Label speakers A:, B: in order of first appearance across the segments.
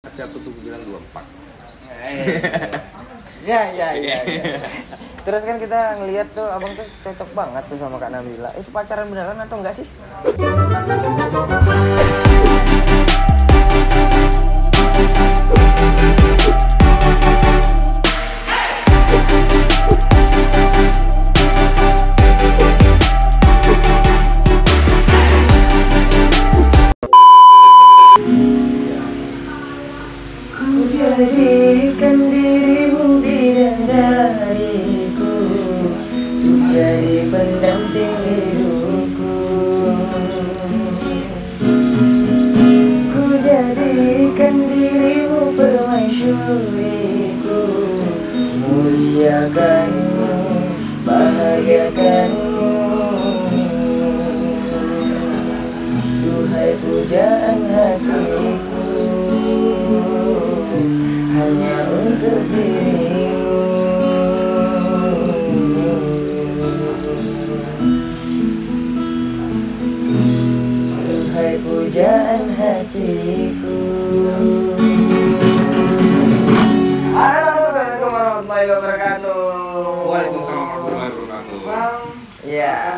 A: Tapi aku tuh bilang 24.
B: Ya. Terus kan kita ngelihat tuh abang tuh cocok banget tuh sama Kak Nabila. Itu pacaran beneran atau enggak sih?
C: Jadikan dirimu bidadariku, untuk jadi pendamping hidupku. Ku jadikan dirimu permaisuriku, muliakanmu, bahagiakanmu. Duhai pujaan hatiku, hanya untuk dirimu. Duhai pujaan hatiku.
B: Assalamualaikum warahmatullahi wabarakatuh.
A: Waalaikumsalam warahmatullahi wabarakatuh.
B: Ya,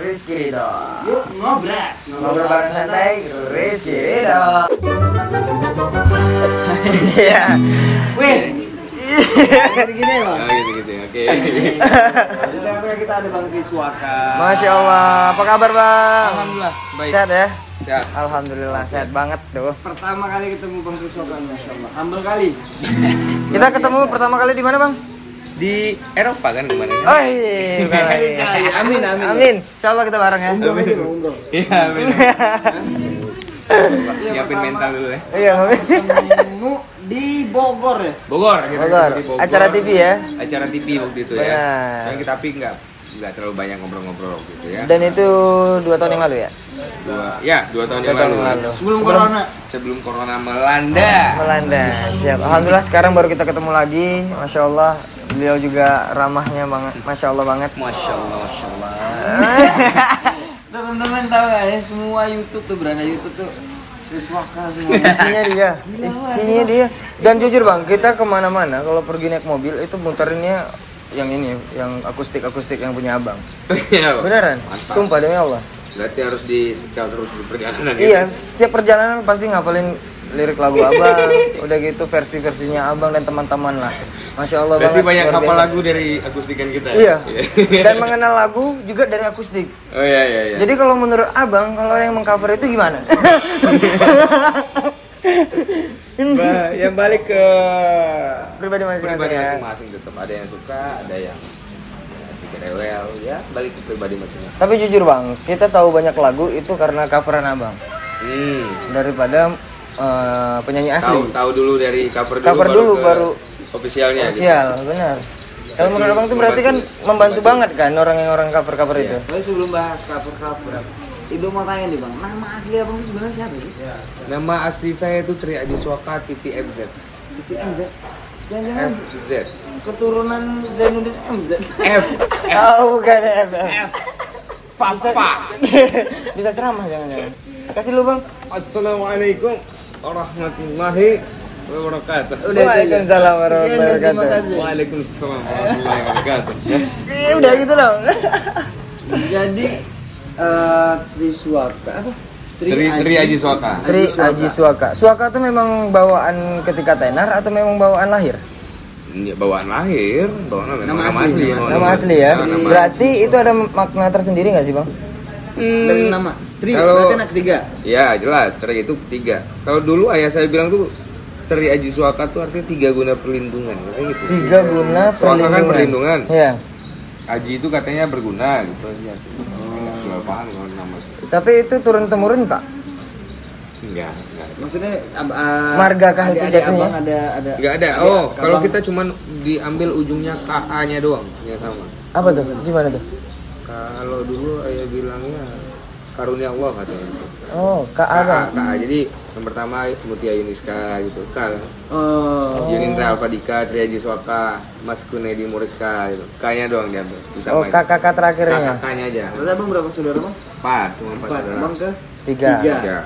B: Rizky Ridho.
C: Yuk ngobras.
B: Ngobrol bareng santai, Rizky Ridho. Iya.
C: Wih. Gini loh.
A: Oh, gitu. Oke.
C: Di tengah-tengah kita ada Bang Kriswaka.
B: Masya Allah, apa kabar bang?
A: Alhamdulillah, baik.
B: Sehat ya?
A: Sehat.
B: Alhamdulillah, sehat banget tuh.
C: Pertama kali ketemu Bang Kriswaka, Masya Allah. Humble kali.
B: Kita ketemu pertama kali di mana bang?
A: Di Eropa kan kemarin?
B: Oh iya,
C: Amin.
B: Amin. Insya Allah kita bareng ya.
C: Umroh.
A: Iya, amin. Nyiapin mental dulu ya.
B: Iya, amin.
C: Ketemu di Bogor ya?
A: Bogor, gitu.
B: Bogor.
A: Di Bogor.
B: Acara TV ya?
A: Acara TV waktu itu
B: Benar.
A: ya. Yang kita tapi nggak terlalu banyak ngobrol-ngobrol gitu ya.
B: Dan itu 2 tahun yang lalu ya?
A: 2 tahun yang
B: 2 tahun
A: lalu.
B: yang lalu.
C: Sebelum corona.
A: Sebelum corona melanda.
B: Melanda, siap. Alhamdulillah sekarang baru kita ketemu lagi. Masya Allah, beliau juga ramahnya banget. Masya Allah banget.
A: Masya Allah.
C: Teman-teman tahu gak ya, semua YouTube tuh, beranda YouTube tuh Kriswaka semua.
B: Isinya dia. Dan jujur bang, kita kemana-mana kalau pergi naik mobil itu muterinnya yang ini, yang akustik yang punya abang.
A: Iya,
B: Beneran?
A: mantap.
B: Sumpah demi Allah.
A: Berarti harus disetel terus di perjalanan.
B: Iya, setiap perjalanan pasti ngapalin lirik lagu abang. Udah gitu versi-versinya abang dan teman-teman lah. Masya Allah
A: Berarti
B: banget.
A: banyak
B: luar
A: hafal
B: biasa.
A: lagu dari akustikan kita.
B: Iya. Dan mengenal lagu juga dari akustik.
A: Oh iya.
B: Jadi kalau menurut abang, kalau yang mengcover itu gimana?
A: Yang balik ke
B: Pribadi
A: pribadi
B: masing-masing ya.
A: masing-masing tetap ada yang suka, ada yang sedikit rewel ya, balik ke pribadi masing-masing.
B: Tapi jujur bang, kita tahu banyak lagu itu karena coveran abang daripada penyanyi asli.
A: Tahu dulu dari cover
B: Cover dulu
A: ke
B: baru
A: officialnya.
B: Official, benar. Kalau menurut abang itu berarti kan membantu banget kan orang yang cover itu.
C: Tapi sebelum bahas cover, Ibu mau tanya nih Bang, nama asli abang itu sebenarnya siapa sih?
A: Nama asli saya itu Tri Adiswaka Titi MZ.
C: Titi MZ. Jangan-jangan
A: FZ.
C: keturunan Zainuddin MZ.
A: F.
B: Oh bukan F.
A: Papa.
B: Bisa ceramah jangan-jangan. Kasih lu bang.
A: Assalamualaikum warahmatullahi wabarakatuh.
B: Waalaikumsalam warahmatullahi
C: Terima
B: wabarakatuh.
C: kasih.
A: Waalaikumsalam warahmatullahi wabarakatuh.
B: Udah gitu dong.
C: Jadi Triswaka apa?
A: Tri Adiswaka.
B: Tri Aji Suaka. Suaka itu memang bawaan ketika tenar atau memang bawaan lahir?
A: Ini bawaan lahir,
C: Nama asli.
B: Nama asli ya.
A: Nama-
B: Berarti itu ada makna tersendiri nggak sih bang?
C: Dari nama Tri,
A: Kalau-
C: berarti anak ketiga.
A: Ya jelas, Tri itu 3. Kalau dulu ayah saya bilang tuh Tri Adiswaka tuh artinya 3 guna perlindungan, katanya gitu.
B: 3 guna
A: Suaka kan perlindungan.
B: Iya.
A: Aji itu katanya berguna gitu aja. Saya nggak terlalu paham kalau nama seperti itu.
B: Tapi itu turun temurun tak?
A: Enggak.
C: Maksudnya
B: Margakah itu
C: adik-adik
B: jatuhnya?
C: abang ada.
A: Enggak ada.
C: adik
A: Oh, kalau
C: abang.
A: kita cuman diambil ujungnya KA-nya doang yang sama.
B: Apa tuh? Gimana tuh?
A: Kalau dulu ayah bilangnya karunia Allah katanya.
B: Oh, Kak Abang.
A: KA. Jadi yang pertama Mutia Yuniska gitu. Kal.
C: Oh.
A: Yunindra Alfadika, Tri Adiswaka, Mas Kunedi Muriska gitu. K-nya doang diambil. Bisa
B: Oh, kakak terakhirnya.
A: Kakaknya aja.
C: Berarti abang berapa saudara bang?
A: 4, cuma 4
C: Empat.
A: saudara.
C: Abang ke
B: 3.
C: Tiga.
A: 3.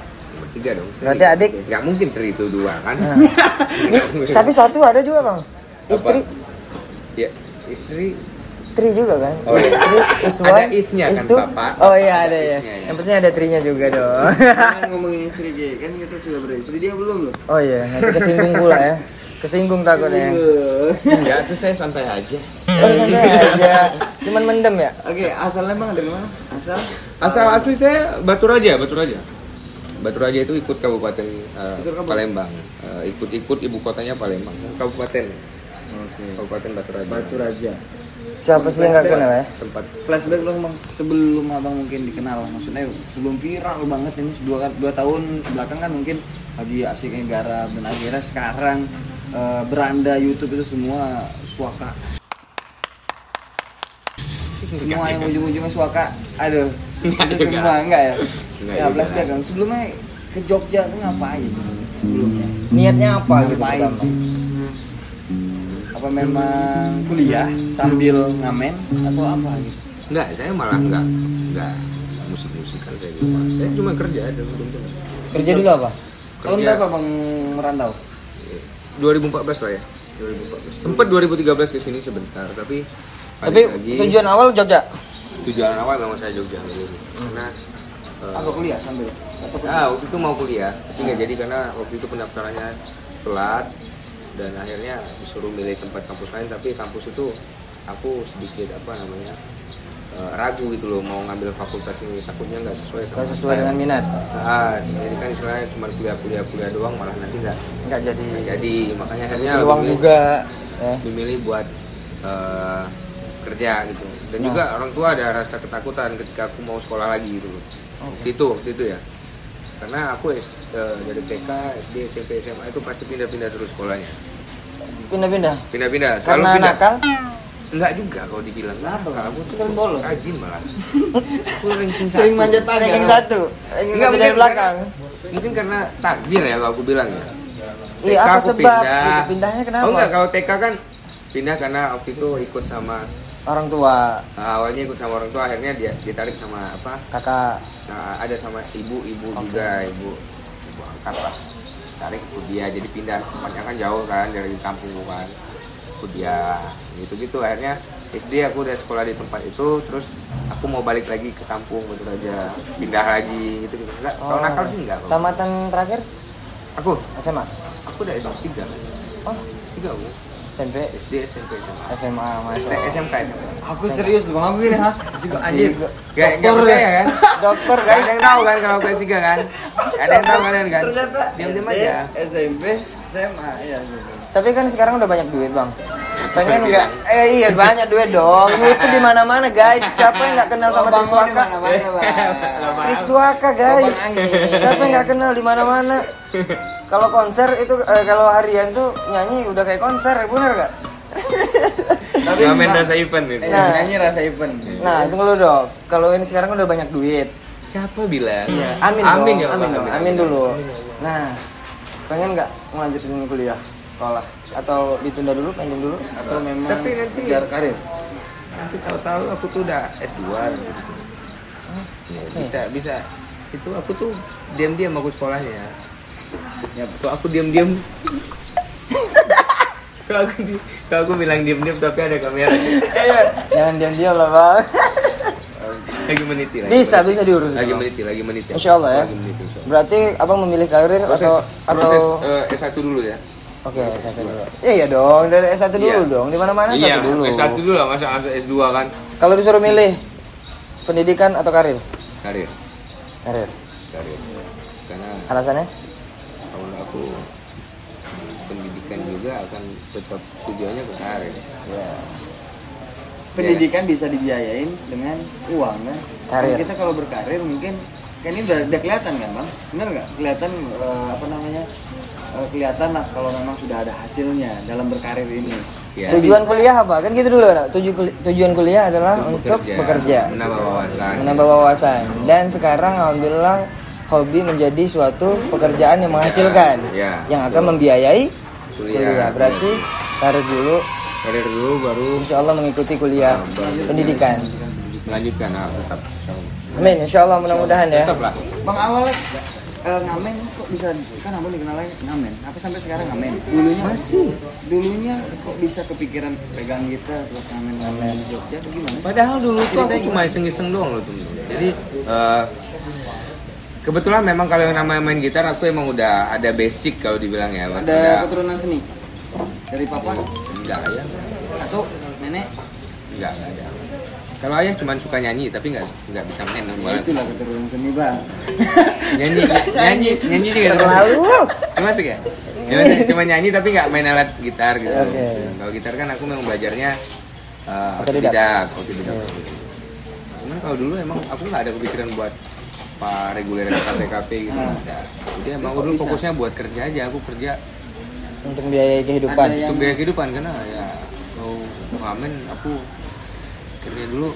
A: Bertiga dong.
B: Berarti adik?
A: Nggak mungkin Tri itu 2 kan?
B: Tapi satu ada juga bang, istri.
A: Ya, istri.
B: Tri juga kan?
A: Oh, iya.
B: Istri, iswan,
A: Ada isnya kan,
B: istu.
A: Bapak.
B: Oh iya ada ya.
A: Isnya, ya.
B: Yang penting ada trinya juga dong.
C: Jangan ngomongin istri J, kan kita sudah beristri, dia belum loh.
B: Oh iya, nanti kesinggung pula ya. Kesinggung takutnya.
A: Enggak, tuh saya santai aja.
B: Oh santai aja, cuman mendem ya.
C: Oke, asalnya bang dari mana?
A: Asal asli saya Batu Raja. Batu Raja itu ikut kabupaten Palembang. Ikut ibu kotanya Palembang. Kabupaten.
C: Oke.
A: Kabupaten
C: Batu Raja.
B: Siapa sih yang nggak kenal ya?
A: Tempat
C: Flashback dong bang, sebelum abang mungkin dikenal, maksudnya sebelum viral banget ini 2 tahun belakang kan mungkin lagi asiknya garap dan akhirnya sekarang beranda YouTube itu semua suaka. Semua yang ujung-ujungnya suaka, aduh, itu semua enggak ya? Ya flashback kan, sebelumnya ke Jogja tuh ngapain sebelumnya?
B: Niatnya apa gitu
C: Ngapain
B: pertama?
C: sih? Apa memang kuliah sambil ngamen atau apa gitu?
A: enggak, saya malah enggak musik-musikan saya di rumah. Saya cuma kerja dan betul-betul.
B: Kerja dulu apa?
C: Tahun
A: Kerja.
C: berapa bang merantau?
A: 2014 lah ya. 2014. Sempat 2013 ke sini sebentar, tapi
B: Tapi
A: balik lagi.
B: tujuan awal Jogja.
A: Tujuan awal memang saya Jogja milih. Karena
C: Apa kuliah sambil? Atau
A: waktu itu mau kuliah, tapi nggak jadi karena waktu itu pendaftarannya telat dan akhirnya disuruh milih tempat kampus lain. Tapi kampus itu aku sedikit ragu gitu loh mau ngambil fakultas ini, takutnya nggak sesuai sama
B: Nggak sesuai dengan minat.
A: jadi kan istilahnya cuma kuliah doang, malah nanti nggak
B: Nggak jadi.
A: makanya akhirnya
B: Peluang
A: memilih-
B: juga. Ya.
A: memilih buat kerja gitu. Dan juga orang tua ada rasa ketakutan ketika aku mau sekolah lagi gitu loh. Waktu itu ya. Karena aku dari TK, SD, SMP, SMA itu pasti pindah-pindah terus sekolahnya.
B: Pindah-pindah.
A: Pindah-pindah, selalu
B: Karena
A: pindah.
B: nakal.
A: Enggak juga kalau dibilang. Kalau aku tuh
C: Sering bolos.
A: rajin malah. Aku ranking
C: Sering
A: 1.
C: manjat tangga.
B: Ranking 1. Ranking
A: Enggak,
B: 1 dari
A: mungkin
B: belakang.
A: Mungkin karena takdir ya kalau aku bilang ya.
B: Iya,
A: TK
B: apa
A: aku
B: sebab gitu, pindahnya kenapa?
A: Oh enggak, kalau TK kan pindah karena waktu itu ikut sama
B: Orang tua,
A: awalnya ikut sama orang tua, akhirnya dia ditarik sama
B: kakak.
A: ada sama ibu juga, ibu angkat lah, tarik ikut dia, jadi pindah tempatnya kan jauh kan dari kampung kan, ikut dia gitu akhirnya SD aku udah sekolah di tempat itu, terus aku mau balik lagi ke kampung betul aja, pindah lagi gitu enggak, kalau nakal sih enggak.
B: Tamatan terakhir
A: Aku
B: SMA.
A: udah S3
B: Oh,
A: S3 aku
B: SMP,
A: SD SMP SMA
B: SMA, Mas.
A: SMK
C: Aku serius loh, aku gini ha. Anjir.
A: Gak percaya kan?
B: Dokter
A: Gak
B: guys.
A: ada yang tahu kan kalau aku S3 kan? Gak ada yang tahu kalian kan? Diam-diam aja.
C: SMP, SMA, ya.
B: Tapi kan sekarang udah banyak duit, Bang. Pengen
A: Iya.
B: enggak? Iya, banyak duit dong. YouTube di mana-mana, guys. Siapa yang enggak kenal sama Triswaka? Triswaka, guys. Siapa yang enggak kenal di mana-mana? Kalau konser itu kalau harian tuh nyanyi udah kayak konser, bener gak?
C: Tapi
A: Ngamen rasa event itu.
B: Nah.
C: nyanyi rasa event.
B: Nah, tunggu dulu dong. Kalau ini sekarang udah banyak duit.
A: Siapa bilang?
B: Amin,
A: Amin
B: dong,
A: ya Allah,
B: amin dong, amin dulu. Nah, pengen nggak melanjutin kuliah sekolah atau ditunda dulu, pending dulu?
C: Atau memang
A: Tapi nanti
C: kejar karir.
A: nanti tahu-tahu aku tuh udah S2 gitu. Ya, bisa. Itu aku tuh diam-diam aku sekolahnya. Ya, tuh aku diam-diam. Kalau aku bilang diam-diam tapi ada kamera.
B: Jangan diam-diam lah, Bang.
A: Lagi meniti lah.
B: Bisa diurus.
A: Lagi
B: Bang.
A: meniti.
B: Insya Allah ya.
A: Lagi meniti, insya Allah.
B: Berarti abang memilih karir
A: Proses
B: atau
A: S1 dulu ya.
B: Oke, S1 dulu. Iya dong, dari S1 dulu
A: Iya.
B: dong. Di mana-mana
A: Iya,
B: S1 dulu.
A: S1 dulu lah, masa S2 kan.
B: Kalau disuruh milih pendidikan atau karir?
A: Karir.
B: Karir.
A: Karena
B: Alasannya?
A: kalau aku pendidikan juga akan tetap tujuannya ke karir.
B: Ya.
C: Pendidikan bisa dibiayain dengan uang kan.
B: Karir.
C: Dan kita kalau berkarir mungkin kan ini udah kelihatan kan bang, benar nggak? Kelihatan kelihatan lah kalau memang sudah ada hasilnya dalam berkarir ini.
A: Ya,
B: Tujuan
C: bisa.
B: kuliah apa? Kan gitu dulu. Tujuan kuliah adalah untuk bekerja. Menambah wawasan. Dan sekarang alhamdulillah hobi menjadi suatu pekerjaan yang menghasilkan,
A: Ya,
B: yang akan membiayai
A: kuliah.
B: Berarti karir dulu,
A: baru
B: insya Allah mengikuti kuliah pendidikan.
A: melanjutkan tetap.
B: Amin, insya Allah mudah-mudahan ya.
A: Tetap lah.
C: Bang awalnya ngamen kok bisa, kan abang dikenalnya ngamen, apa sampai sekarang ngamen? Dulunya kok bisa kepikiran pegang gitar terus ngamen di Jogja atau gimana?
A: Padahal dulu tuh aku cuma iseng-iseng doang loh tuh. Jadi kebetulan memang kalau yang namanya main gitar aku emang udah ada basic kalau dibilang ya.
C: Ada keturunan seni dari papa?
A: Enggak ya.
C: Atau nenek?
A: Enggak ada. Kalau ayah cuma suka nyanyi tapi nggak bisa main.
C: Ya itulah keturunan seni bang.
A: nyanyi juga
B: Terlalu.
A: masuk ya. Cuma nyanyi tapi nggak main alat gitar gitu. Kalau gitar kan aku memang belajarnya otodidak. Cuman kalau dulu emang aku nggak ada kepikiran buat reguler KP gitu. Jadi emang dulu fokusnya buat kerja aja. Aku kerja
B: Untuk biayai kehidupan.
A: untuk biaya kehidupan karena ya mau ngamen aku kerja dulu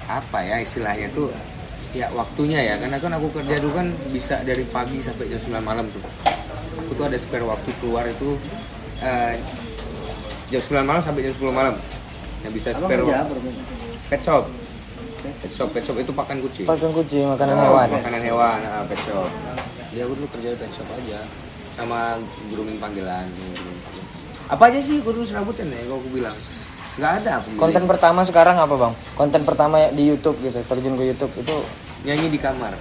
A: apa ya istilahnya tuh ya waktunya ya karena kan aku kerja dulu kan bisa dari pagi sampai jam 9 malam tuh. Aku tuh ada spare waktu keluar itu jam 9 malam sampai jam 10 malam. Yang bisa spare pet shop itu pakan kucing.
B: Pakan kucing, makanan hewan.
A: Makanan hewan, pet shop. Jadi aku dulu kerja di pet shop aja sama grooming panggilan. Apa aja sih guru serabutan ya kalau aku bilang. Nggak ada aku.
B: Konten pertama sekarang apa bang? Konten pertama di YouTube gitu, terjun ke YouTube itu
A: nyanyi di kamar.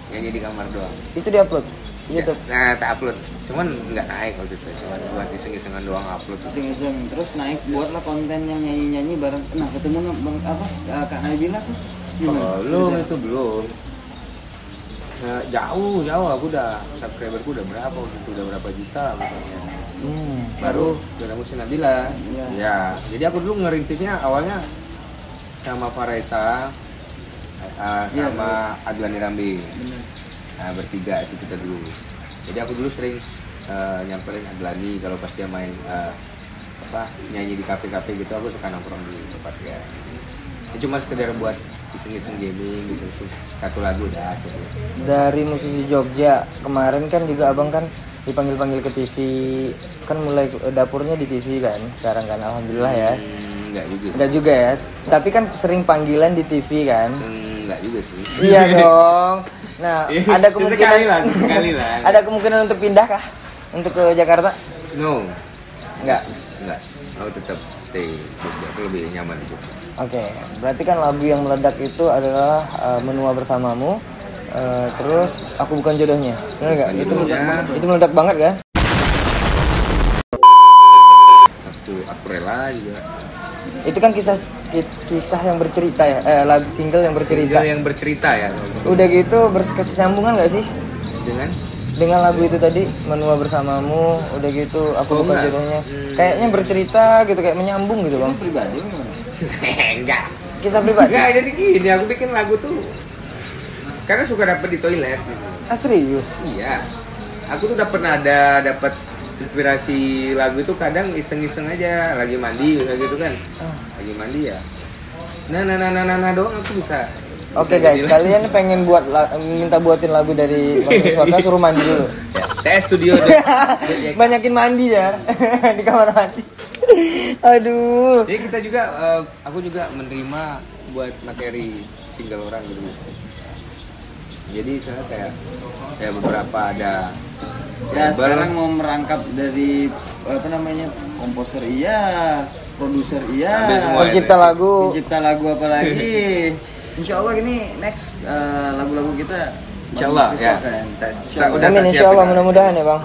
A: Nyanyi di kamar doang.
B: itu diupload YouTube.
A: Nah, tak upload. Cuman nggak naik waktu itu. Cuman buat iseng-isengan doang upload.
C: Iseng-iseng terus naik buatlah konten yang nyanyi-nyanyi bareng. Nah ketemu bang Kak Nabila tuh gimana?
A: Belum itu belum. Nah, jauh aku udah subscriberku udah berapa waktu itu udah berapa juta misalnya. Baru ketemu si Nabila. Ya, jadi aku dulu ngerintisnya awalnya sama Faresa, sama Adlani Rambi. Nah, bertiga itu kita dulu. Jadi aku dulu sering nyamperin Adlani kalau pas dia main nyanyi di kafe-kafe gitu, aku suka nongkrong di tempat dia. Ya, cuma sekedar buat iseng-iseng gaming gitu sih. Satu lagu udah gitu.
B: Dari musisi Jogja kemarin kan juga abang kan dipanggil-panggil ke TV, kan mulai dapurnya di TV kan sekarang kan, alhamdulillah ya. Enggak juga ya, tapi kan sering panggilan di TV kan.
A: Enggak juga sih.
B: Iya dong. Nah, ada kemungkinan
A: sekali lah.
B: Ada kemungkinan untuk pindah kah untuk ke Jakarta?
A: No.
B: Enggak.
A: Aku tetap stay Jogja, aku lebih nyaman di Jogja.
B: Oke, berarti kan lagu yang meledak itu adalah Menua Bersamamu. Terus Aku Bukan Jodohnya, benar nggak? Itu meledak banget kan?
A: Aku Rela juga.
B: Itu kan kisah yang bercerita ya, lagu single yang bercerita.
A: Single yang bercerita ya.
B: Udah gitu berkesinambungan nggak sih? Dengan lagu itu tadi Menua Bersamamu, udah gitu Aku Bukan Jodohnya. Kayaknya bercerita gitu, kayak menyambung gitu bang.
C: Pribadi gimana?
A: Enggak.
B: Kisah pribadi.
A: Enggak, jadi gini, aku bikin lagu tuh karena suka dapet di toilet gitu.
B: Serius?
A: Iya. Aku tuh udah pernah dapat inspirasi lagu itu kadang iseng-iseng aja lagi mandi gitu kan. Lagi mandi ya. Nah doang aku bisa.
B: Oke guys, kalian pengen minta buatin lagu dari Bang Triswaka, suruh mandi dulu.
A: Ya, TS Studio.
B: Banyakin mandi ya di kamar mandi. Aduh.
A: Jadi kita juga, aku juga menerima buat materi single orang gitu. Jadi saya kayak beberapa ada.
C: Ya sekarang mau merangkap dari komposer produser
B: pencipta lagu
C: apalagi. Insya Allah ini next lagu-lagu kita.
A: Insya Allah ya.
B: Amin, insya Allah, mudah-mudahan ya bang.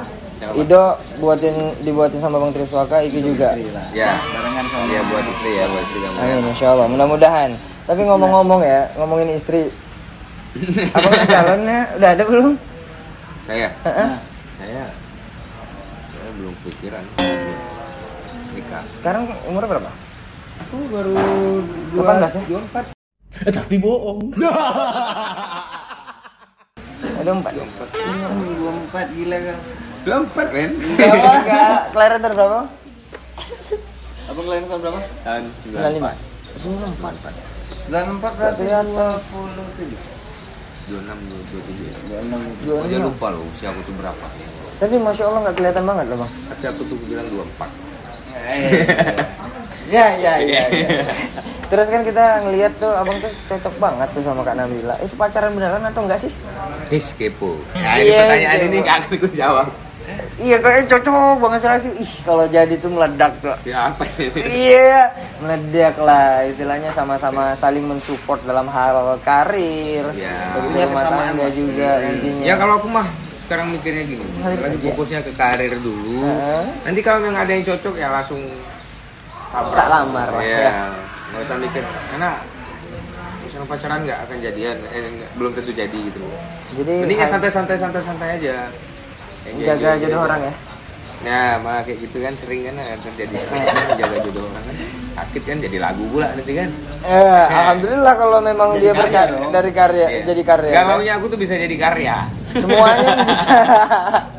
B: Ido dibuatin sama Bang Triswaka, Iki juga.
A: Ya, barengan sama dia buat istri kamu.
B: Amin, insya Allah, mudah-mudahan. Tapi ngomong-ngomong ya, ngomongin istri. Abang calonnya udah ada belum?
A: Saya belum pikiran nikah.
B: Sekarang umur berapa?
A: Aku baru
B: 18 ya?
A: 24.
D: Tapi bohong.
B: Ada 4.
C: 24 gila kan.
A: 24 men.
B: Enggak, kelahiran tahun berapa?
C: Abang kelahiran tahun berapa?
A: Tahun
B: 95.
C: 94 berarti 27.
A: 26, 27 ya.
C: 26.
A: Aja lupa loh usia aku tuh berapa.
B: Tapi masya Allah nggak kelihatan banget loh bang.
A: Tapi aku tuh bilang 24.
B: Ya. Terus kan kita ngelihat tuh abang tuh cocok banget tuh sama Kak Nabila. Itu pacaran beneran atau enggak sih?
A: Kepo. Nah, ini pertanyaan ini gak akan gue jawab.
B: Iya, kayaknya cocok banget sih. Ih, kalau jadi tuh meledak tuh.
A: Ya apa ini?
B: Iya, meledak lah. Istilahnya sama-sama saling mensupport dalam hal karir.
A: Ya,
B: punya rumah tangga juga intinya.
A: Ya kalau aku mah sekarang mikirnya gini, lagi fokusnya ke karir dulu. Nanti kalau memang ada yang cocok ya langsung
B: tak lamar lah.
A: Ya, nggak usah mikir. Karena misalnya pacaran nggak akan jadian, belum tentu jadi gitu.
B: Jadi
A: mending ya santai aja.
B: Jaga jodoh orang ya.
A: Nah, malah kayak gitu kan sering kan terjadi jaga jodoh orang kan sakit kan jadi lagu pula nanti kan.
B: Alhamdulillah kalau memang jadi dia berkarya dari karya jadi karya.
A: Gak maunya aku tuh bisa jadi karya.
B: Semuanya bisa.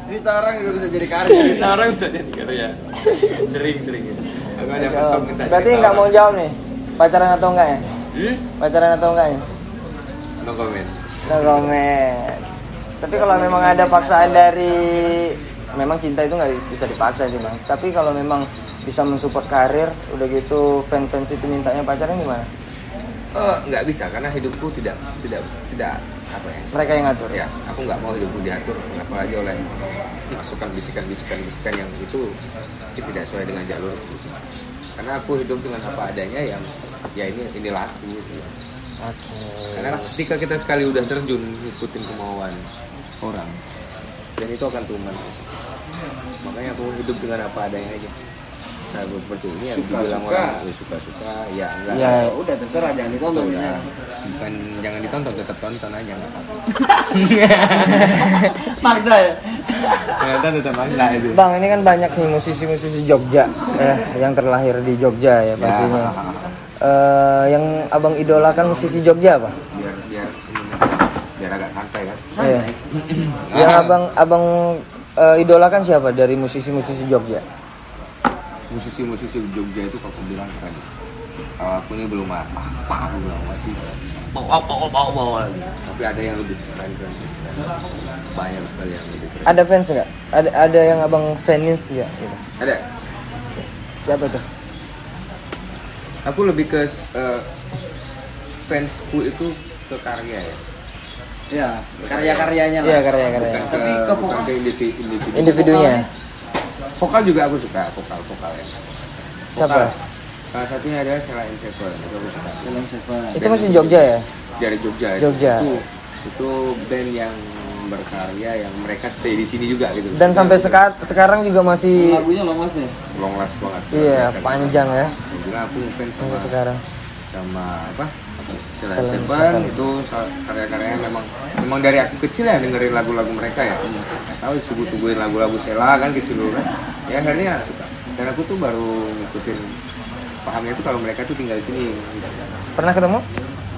C: Cerita orang juga bisa jadi karya.
A: Cerita orang bisa jadi karya. Sering. Aku ada top minta.
B: Berarti nggak mau jawab nih pacaran atau enggak ya? Pacaran atau enggak ya?
A: No comment.
B: Tapi kalau memang ada paksaan dari memang cinta itu nggak bisa dipaksa sih bang. Tapi kalau memang bisa mensupport karir, udah gitu fans itu mintanya pacaran gimana?
A: Nggak bisa karena hidupku tidak apa ya?
B: Mereka yang ngatur.
A: Ya, aku nggak mau hidupku diatur, apalagi oleh masukan bisikan yang itu tidak sesuai dengan jalur. Karena aku hidup dengan apa adanya yang ya inilah aku. Gitu.
B: Oke.
A: Karena ketika kita sekali udah terjun ngikutin kemauan orang, dan itu akan tuman. Makanya aku hidup dengan apa adanya aja. Saya seperti ini yang dibilang orang ya suka ya enggak.
B: Ya
C: udah terserah jangan ditonton ya.
A: Bukan jangan ditonton, tetap tonton aja enggak apa-apa.
B: Maksa ya.
A: Nonton tetap maksa itu.
B: Bang, ini kan banyak nih musisi-musisi Jogja yang terlahir di Jogja ya pastinya. Yang abang idolakan musisi Jogja apa?
A: Biar agak santai kan.
B: Iya. Yang abang idolakan siapa dari musisi-musisi Jogja?
A: Musisi Jogja itu kalau aku bilang keren. Kalau aku ini belum apa aku bilang masih bawa lagi. Tapi ada yang lebih keren. Banyak sekali yang lebih keren.
B: Ada fans nggak? Ada yang abang fans nggak? Gitu.
A: Ada.
B: Siapa tuh?
A: Aku lebih ke fansku itu ke karya ya.
C: Ya, karya-karyanya lah.
B: Iya, karya-karya.
A: Bukan ke
B: individunya.
A: Vokal juga aku suka, vokal ya.
B: Siapa?
A: Salah satunya adalah Sheila and Seven, itu aku suka.
B: Itu masih Jogja ya?
A: Dari Jogja.
B: Jogja.
A: Itu band yang berkarya yang mereka stay di sini juga gitu.
B: Dan sampai sekarang juga masih
C: lagunya long last ya?
A: Long last banget.
B: Iya, panjang ya.
A: Juga aku ngefans
B: sampai sekarang.
A: Sama apa? Sheila and Seven itu karya-karyanya memang dari aku kecil ya dengerin lagu-lagu mereka ya. Tahu suguh-suguhin lagu-lagu Sheila kan kecil dulu kan. Ya akhirnya suka. Dan aku tuh baru ngikutin pahamnya itu kalau mereka tuh tinggal di sini.
B: Pernah ketemu?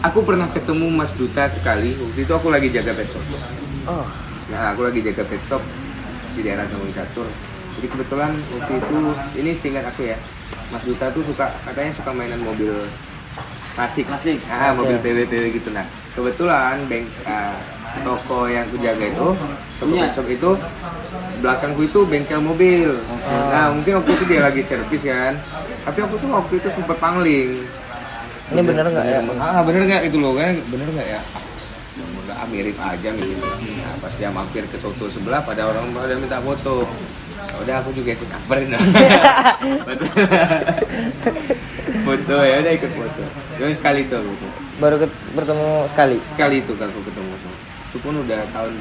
A: Aku pernah ketemu Mas Duta sekali. Waktu itu aku lagi jaga pet shop.
B: Oh.
A: Nah, aku lagi jaga pet shop di daerah Taman Catur. Jadi kebetulan waktu itu ini seingat aku ya, Mas Duta tuh katanya suka mainan mobil klasik. Mobil PW gitu. Nah, kebetulan toko yang aku jaga itu, toko pet shop itu belakangku itu bengkel mobil. Nah, mungkin waktu itu dia lagi servis kan. Tapi aku tuh waktu itu sempat pangling.
B: Ini bener nggak ya?
A: Bener nggak itu loh kan? Bener nggak ya? Enggak, mirip aja gitu. Nah, pas dia mampir ke soto sebelah, pada orang pada minta foto. Ya udah aku juga ikut kabarin. Foto ya udah ikut foto. Jadi sekali tuh gitu.
B: Baru bertemu sekali.
A: Sekali itu aku ketemu sama. Itu pun udah tahun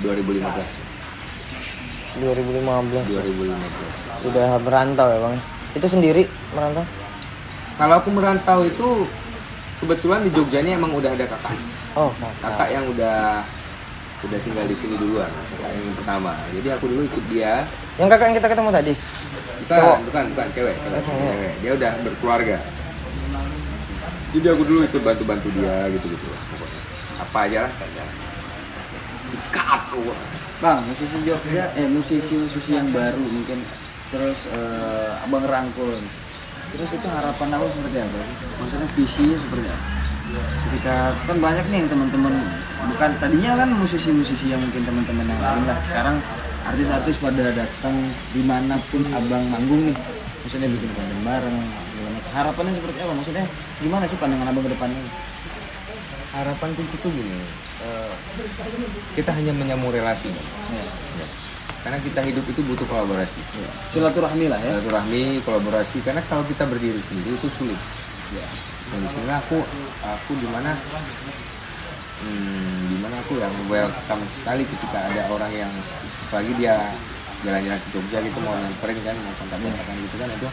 A: 2015.
B: 2015. Udah merantau ya bang? Itu sendiri merantau?
A: Kalau aku merantau itu kebetulan di Jogja ini emang udah ada kakak.
B: Oh,
A: kakak yang udah tinggal di sini duluan, kakak yang pertama. Jadi aku dulu ikut dia.
B: Yang kakak yang kita ketemu tadi?
A: Bukan, cewek. Dia udah berkeluarga. Jadi aku dulu ikut bantu dia gitu. Apa aja lah. Sikat tuh.
C: Bang, musisi Jogja, musisi yang baru mungkin terus abang rangkul. Terus itu harapan aku seperti apa? Maksudnya visinya seperti apa? Ketika kan banyak nih teman-teman, bukan tadinya kan musisi-musisi yang mungkin teman-teman yang lain lah. Sekarang artis-artis pada datang dimanapun abang manggung nih, maksudnya bikin konten bareng segala macam. Harapannya seperti apa? Maksudnya gimana sih pandangan abang ke depannya?
A: Harapanku itu gini, kita hanya menyambung relasi.
C: Ya.
A: Ya. Karena kita hidup itu butuh kolaborasi.
C: Ya. Silaturahmi lah ya.
A: Silaturahmi, kolaborasi. Karena kalau kita berdiri sendiri itu sulit.
C: Ya.
A: Dan di sini aku dimana aku yang welcome sekali ketika ada orang yang apalagi dia jalan-jalan ke Jogja gitu mau nyamperin kan, mau kontak-kontakan gitu kan, itu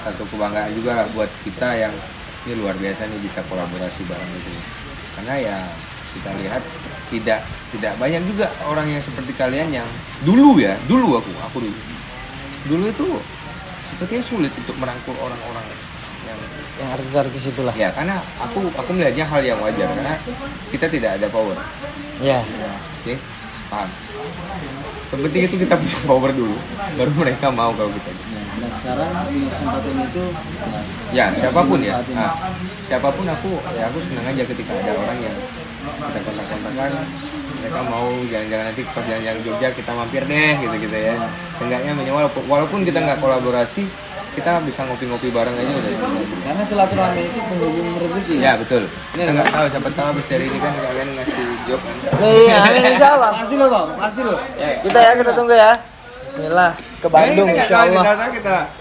A: satu kebanggaan juga lah buat kita yang ini luar biasa nih bisa kolaborasi bareng gitu. Karena ya kita lihat tidak banyak juga orang yang seperti kalian yang dulu aku dulu itu sepertinya sulit untuk merangkul orang-orang
B: yang artis-artis itulah.
A: Ya, karena aku melihatnya hal yang wajar karena kita tidak ada power.
B: Ya.
A: Oke, paham. Yang penting itu kita punya power dulu, baru mereka mau kalau kita.
C: Nah sekarang punya kesempatan itu
A: ya siapapun ya. Siapapun aku senang aja ketika ada orang yang kita kontak-kontakan, mereka mau jalan-jalan nanti pas jalan-jalan Jogja kita mampir deh gitu ya. Seenggaknya walaupun kita nggak kolaborasi, kita bisa ngopi-ngopi bareng aja udah senang.
C: Karena silaturahmi itu penghubung rezeki.
A: Ya betul. Kita nggak tahu siapa tahu abis dari ini kan kalian ngasih job kan.
B: Iya, amin insyaallah.
C: Pasti lo bang, pasti lo.
B: Kita tunggu ya. Bismillah ke Bandung insyaallah.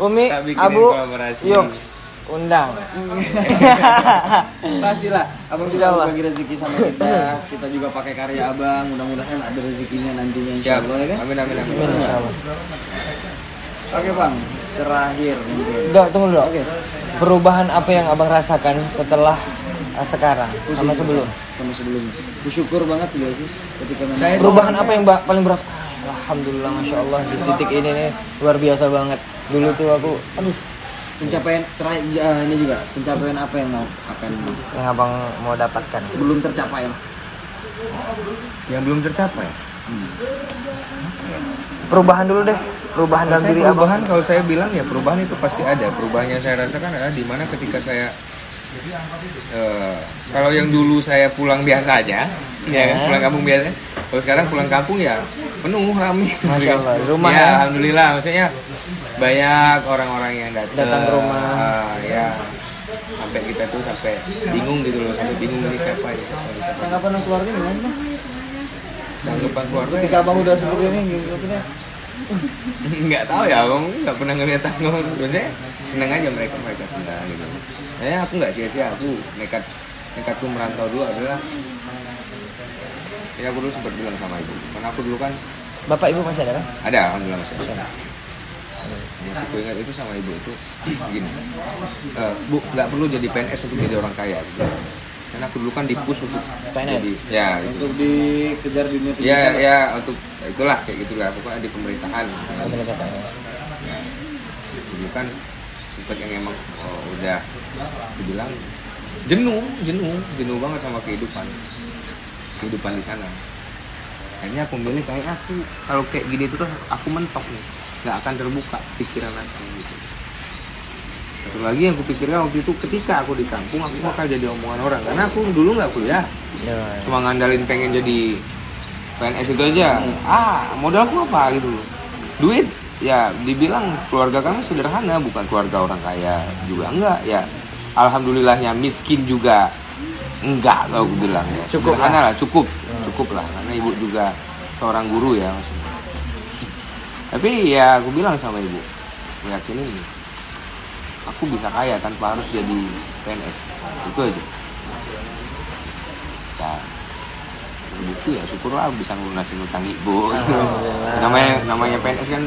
B: Umi, Abu, yuk undang.
C: Pastilah. Abang bisa
B: Insyaallah.
C: bagi rezeki sama kita juga pakai karya abang. Mudah-mudahan ada rezekinya nantinya insyaallah ya kan.
A: Amin.
B: Insyaallah.
C: Oke bang, terakhir mungkin.
B: Dok, tunggu dulu. Oke. Perubahan apa yang abang rasakan setelah sekarang sama sebelum?
C: Sama sebelum. Bersyukur banget juga sih ketika
B: Perubahan apa yang paling berasa? Alhamdulillah, masya Allah di titik ini nih luar biasa banget. Dulu tuh aku,
C: pencapaian terakhir ini juga pencapaian apa yang
B: yang abang mau dapatkan
C: belum tercapai lah.
A: Yang belum tercapai.
B: Perubahan dulu deh, perubahan dalam diri abang.
A: Perubahan kalau saya bilang ya perubahan itu pasti ada. Perubahan yang saya rasakan adalah di mana ketika saya kalau yang dulu saya pulang biasa aja, ya kan, pulang kampung biasa. Kalau sekarang pulang kampung ya penuh ramai.
B: Masya Allah, di rumah
A: ya. Alhamdulillah, maksudnya banyak orang-orang yang datang
B: ke rumah.
A: Ya sampai kita tuh sampai bingung gitu loh, sampai bingung ini siapa.
C: Tanggapan keluarga gimana?
A: Tanggapan keluarga
C: ketika abang udah seperti ini gitu maksudnya?
A: Nggak tahu ya, abang nggak pernah ngeliat tanggapan. Maksudnya seneng aja mereka senang gitu. Aku nggak sia-sia, aku nekat tuh merantau dulu adalah ya aku dulu sempat bilang sama ibu, karena aku dulu kan
B: bapak ibu masih ada kan?
A: Ada, alhamdulillah masih ada. Masih ku ingat itu sama ibu itu gini, Bu nggak perlu jadi PNS untuk jadi orang kaya gitu. Karena aku dulu kan dipus untuk
B: PNS
A: jadi, ya gitu.
C: Untuk dikejar dunia pendidikan.
A: Ya untuk itulah kayak gitulah, pokoknya di pemerintahan. Dulu kan sempat yang emang udah dibilang jenuh banget sama kehidupan di sana. Akhirnya aku milih kayak aku kalau kayak gini tuh aku mentok nih, nggak akan terbuka pikiran aku gitu. Satu lagi yang aku pikirkan waktu itu ketika aku di kampung aku bakal jadi omongan orang karena aku dulu nggak kuliah, cuma ngandalin pengen jadi PNS itu aja. Modalku apa gitu loh, duit. Ya dibilang keluarga kami sederhana, bukan keluarga orang kaya juga enggak ya. Alhamdulillahnya miskin juga enggak, kalau aku bilang ya.
B: Cukup
A: lah, cukup lah karena ibu juga seorang guru ya maksudnya. Tapi ya aku bilang sama ibu, aku yakinin aku bisa kaya tanpa harus jadi PNS, itu aja. Ya, terbukti ya syukurlah bisa ngelunasin utang ibu. namanya PNS kan,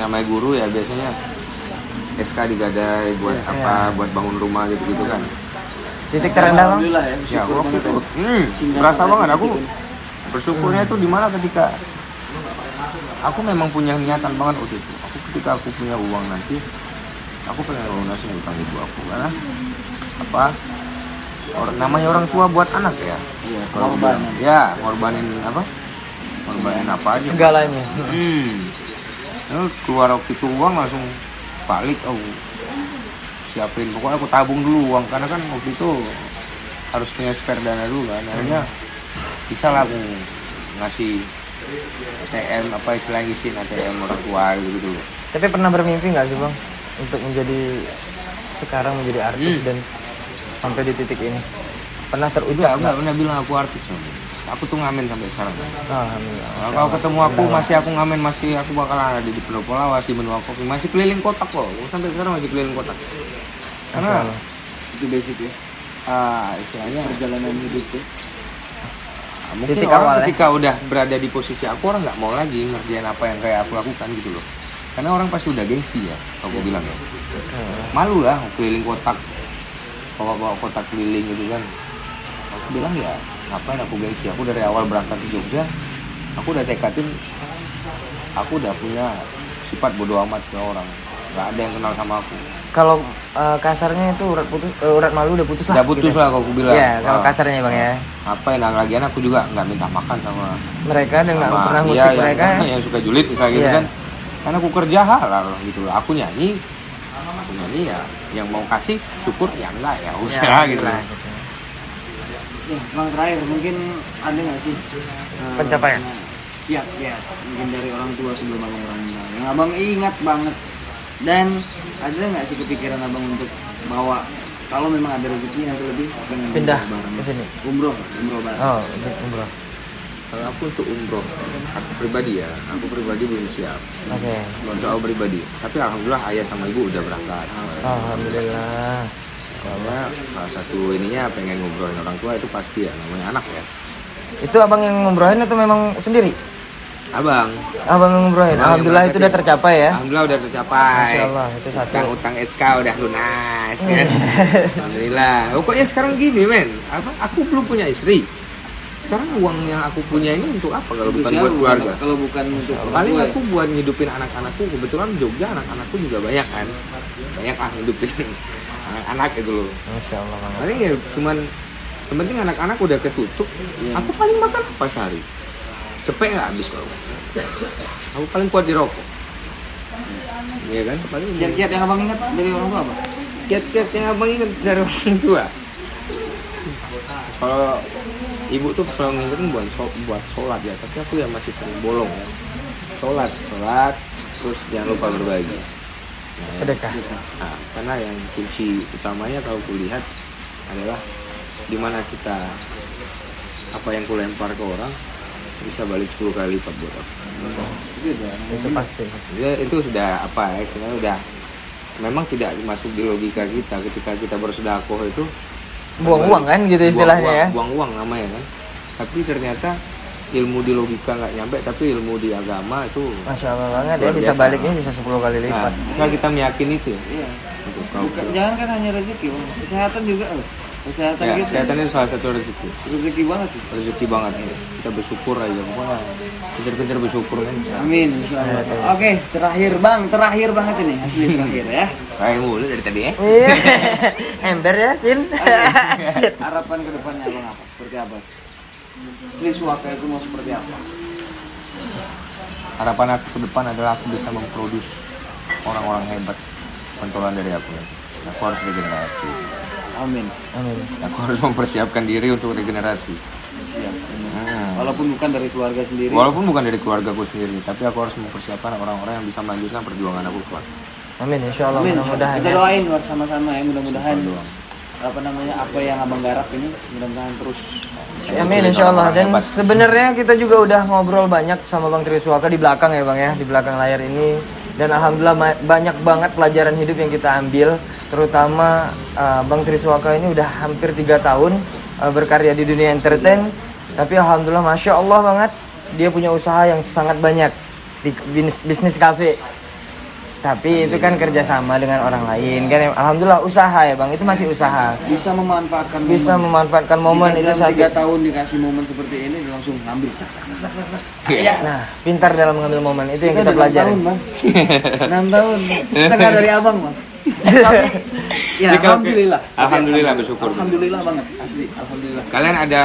A: namanya guru ya biasanya SK digadai buat buat bangun rumah gitu kan.
B: Titik terendah bang?
C: Alhamdulillah ya,
A: Waktu itu berasa banget aku bersyukurnya itu di mana ketika aku memang punya niatan banget waktu itu. Ketika aku punya uang nanti, aku pengen lunasin utang ibu aku karena namanya orang tua buat anak ya.
C: Iya,
A: ngorbanin apa aja.
B: Segalanya.
A: Keluar waktu itu uang langsung balik aku siapin, pokoknya aku tabung dulu uang karena kan waktu itu harus punya spare dana dulu kan. Akhirnya bisa lah aku ngasih ATM, istilahnya ngisiin ATM orang tua gitu.
B: Tapi pernah bermimpi nggak sih bang untuk sekarang menjadi artis dan sampai di titik ini? Pernah terucap?
A: Enggak pernah bilang aku artis. Aku tuh ngamen sampai sekarang.
B: Alhamdulillah.
A: Kalau ketemu aku masih aku ngamen, masih aku bakal ada di Pendopo Lawas, di Benua Kopi, masih keliling kotak kok. Sampai sekarang masih keliling kotak. Karena
C: itu basic ya.
A: Istilahnya
C: Perjalanan hidup tuh.
A: Mungkin
B: titik
A: orang
B: awal,
A: ketika udah berada di posisi aku, orang nggak mau lagi ngerjain apa yang kayak aku lakukan gitu loh. Karena orang pasti udah gengsi ya, kalau gue bilang ya. Malu lah keliling kotak, bawa kotak keliling gitu kan. Aku bilang ya, ngapain aku gengsi? Aku dari awal berangkat ke Jogja, aku udah tekadin, aku udah punya sifat bodo amat ke orang. Nggak ada yang kenal sama aku.
B: Kalau kasarnya itu urat malu udah putus lah.
A: Udah putus
B: gitu.
A: lah kalau aku bilang.
B: Iya, kalau kasarnya bang ya.
A: Apa yang lagian aku juga nggak minta makan sama
B: Mereka dan nggak pernah musik
A: yang,
B: mereka.
A: Yang suka julid misalnya gitu
B: Iya.
A: kan. Karena aku kerja halal gitu loh. Aku nyanyi ya. Yang mau kasih syukur, ya enggak ya usaha gitu.
B: Lah,
C: Ya, bang terakhir mungkin ada nggak sih
B: Pencapaian?
C: Iya, mungkin dari orang tua sebelum abang meninggal yang abang ingat banget, dan ada nggak sih kepikiran abang untuk bawa kalau memang ada rezeki nanti lebih pengen
B: Pindah
C: bareng
B: ke sini.
C: umroh bareng.
B: Oh, umroh.
A: Kalau aku untuk umroh, aku pribadi belum siap.
B: Oke.
A: Untuk aku pribadi. Tapi alhamdulillah ayah sama ibu udah berangkat.
B: Alhamdulillah.
A: Soalnya salah satu ininya pengen ngobrolin orang tua itu pasti ya, namanya anak ya.
B: Itu abang yang ngumrohin atau memang sendiri?
A: Abang
B: Abang ngumrohin.
A: Abang
B: Alhamdulillah
A: yang
B: itu udah tercapai ya.
A: Alhamdulillah udah tercapai.
B: Masya Allah, itu satu.
A: Utang SK udah lunas kan. Alhamdulillah. Pokoknya sekarang gini men, aku belum punya istri. Sekarang uang yang aku punya ini untuk apa kalau bukan buat keluarga?
C: Kalau bukan untuk
A: Paling aku buat ngidupin anak-anakku. Kebetulan Jogja anak-anakku juga banyak kan. Banyak lah ngidupin anak-anak gitu loh.
B: Masya Allah banget.
A: Paling ya cuman yang penting anak-anak udah ketutup. Aku paling makan apa sehari? Cepet nggak habis kalau aku paling kuat di rokok. Iya kan? Paling
C: kiat-kiat yang abang ingat dari orang tua apa?
A: kiat-kiat yang abang ingat dari orang tua. Kalau ibu tuh selalu ngingetin buat sholat ya, tapi aku ya masih sering bolong ya. Sholat, terus jangan lupa berbagi. Nah,
B: Sedekah.
A: Nah, karena yang kunci utamanya kalau kulihat adalah dimana kita apa yang kulempar ke orang bisa balik 10 kali lipat buat aku.
B: Itu pasti.
A: Itu sudah apa ya, istilahnya udah memang tidak masuk di logika kita ketika kita bersedekah itu
B: Buang uang kan gitu istilahnya ya.
A: Buang uang namanya kan. Tapi ternyata ilmu di logika nggak nyampe, tapi ilmu di agama itu
B: Masya Allah banget ya,
A: luar
B: bisa
A: biasa.
B: baliknya bisa 10 kali lipat.
A: Nah, misal kita meyakini itu ya.
C: Iya.
A: Untuk
C: Bukan, jangan kan hanya rezeki, Bang. Kesehatan juga. Kesehatan
A: ya,
C: gitu.
A: kesehatan itu salah satu rezeki.
C: Rezeki banget tuh.
A: Rezeki banget. Kita bersyukur aja pokoknya. Pinter-pinter bersyukur kan.
C: Amin. Insyaallah. Oke, terakhir banget ini, asli terakhir ya.
A: Kayak mulu dari tadi ya.
B: Iya. Ember ya, Cin.
C: Harapan ke depannya Abang apa? Seperti apa? Triswaka itu mau seperti apa?
A: Harapan aku ke depan adalah aku bisa memproduksi orang-orang hebat pentolan dari aku. Aku harus regenerasi.
C: Amin.
B: Amin.
A: Aku harus mempersiapkan diri untuk regenerasi.
C: Siap. Walaupun bukan dari keluarga sendiri.
A: Walaupun bukan dari keluargaku sendiri, tapi aku harus mempersiapkan orang-orang yang bisa melanjutkan perjuangan aku kelak.
B: Amin, insya Allah.
C: Amin.
B: Mudah-mudahan
C: Kita
B: ya.
C: doain sama-sama ya, mudah-mudahan
A: Doang.
C: apa yang Abang garap ini mudah-mudahan terus.
B: Amin, insya Allah. Dan
A: Hebat.
B: sebenarnya kita juga udah ngobrol banyak sama Bang Triswaka di belakang ya Bang ya, di belakang layar ini. Dan alhamdulillah banyak banget pelajaran hidup yang kita ambil. Terutama Bang Triswaka ini udah hampir 3 tahun berkarya di dunia entertain. Tapi alhamdulillah Masya Allah banget, dia punya usaha yang sangat banyak di bisnis cafe. Tapi itu kan kerjasama dengan orang lain kan. Alhamdulillah usaha ya Bang, itu masih usaha.
C: Bisa memanfaatkan
B: momen itu
C: dalam
B: satu.
C: 3 tahun dikasih momen seperti ini langsung ngambil sak.
A: Iya.
B: Nah, pintar dalam mengambil momen itu yang kita
C: udah
B: pelajari.
C: 6 tahun, Bang. 6 tahun. Setengah dari Abang, Bang.
B: Tapi
C: Ya, alhamdulillah.
A: Alhamdulillah, bersyukur.
C: Alhamdulillah banget, asli. Alhamdulillah.
A: Kalian ada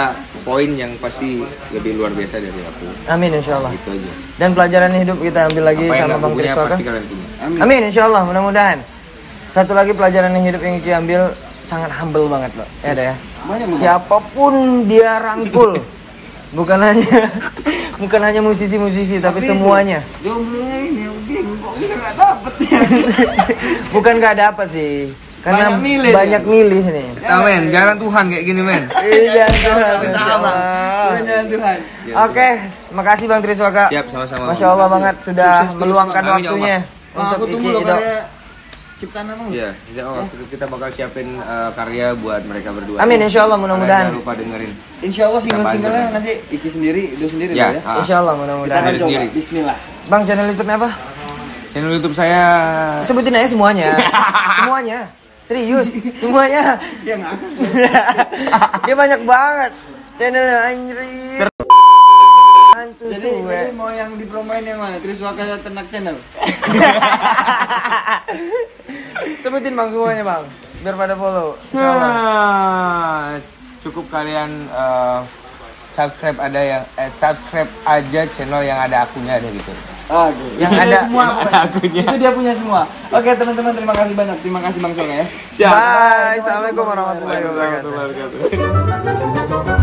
A: poin yang pasti lebih luar biasa dari aku.
B: amin insya Allah.
A: Gitu aja.
B: Dan pelajaran hidup kita ambil lagi
A: Apa yang
B: sama
A: nggak
B: Bang
A: punya
B: Triswaka.
A: pasti kalian punya.
B: Amin insya Allah, mudah-mudahan. Satu lagi pelajaran yang hidup yang kita ambil sangat humble banget loh. Ya ada ya.
C: Banyak, Bang.
B: Siapapun dia rangkul, bukan hanya musisi-musisi tapi semuanya.
C: Jomblonya ini yang bingung kok kita nggak dapet ya.
B: Bukan nggak ada apa sih. Karena banyak milih nih.
A: Men, jalan Tuhan kayak gini men.
B: Iya, Tuhan.
C: Sama. Jalan Tuhan.
B: Oke, makasih Bang Triswaka.
A: Siap, sama-sama.
B: Masya Allah banget sudah
C: Sukses
B: meluangkan
A: terus, Bang. Amin,
B: waktunya
C: Aku
B: untuk
C: tunggu
B: Iki
C: loh
B: Ido.
C: karya ciptaan abang.
A: Iya, insya Allah kita bakal siapin karya buat mereka berdua.
B: Amin, insya Allah, mudah-mudahan.
A: Jangan lupa dengerin.
C: Insya Allah single-singlenya
A: Kita
C: nanti Iki sendiri, Ido sendiri
A: Ya,
C: lah ya.
B: Insya Allah,
C: Kita
B: mudah-mudahan.
C: akan
A: Dari
C: coba.
A: sendiri.
C: Bismillah.
B: Bang, channel YouTube-nya apa?
A: Channel YouTube saya
B: Sebutin aja semuanya. Semuanya. Serius, semuanya.
C: Dia ngakak.
B: Dia banyak banget channelnya anjir. Hantu suwe.
C: Jadi mau yang dipromoin yang mana? Triswaka Ternak Channel.
B: Sebutin Bang semuanya Bang, biar pada follow. Insyaallah.
A: Cukup kalian subscribe subscribe aja channel yang ada akunnya ada gitu.
B: Yang ada
C: semua akunnya. Itu dia punya semua. Oke teman-teman, terima kasih banyak. Terima kasih Bang Soka ya.
B: Bye. Assalamualaikum warahmatullahi wabarakatuh.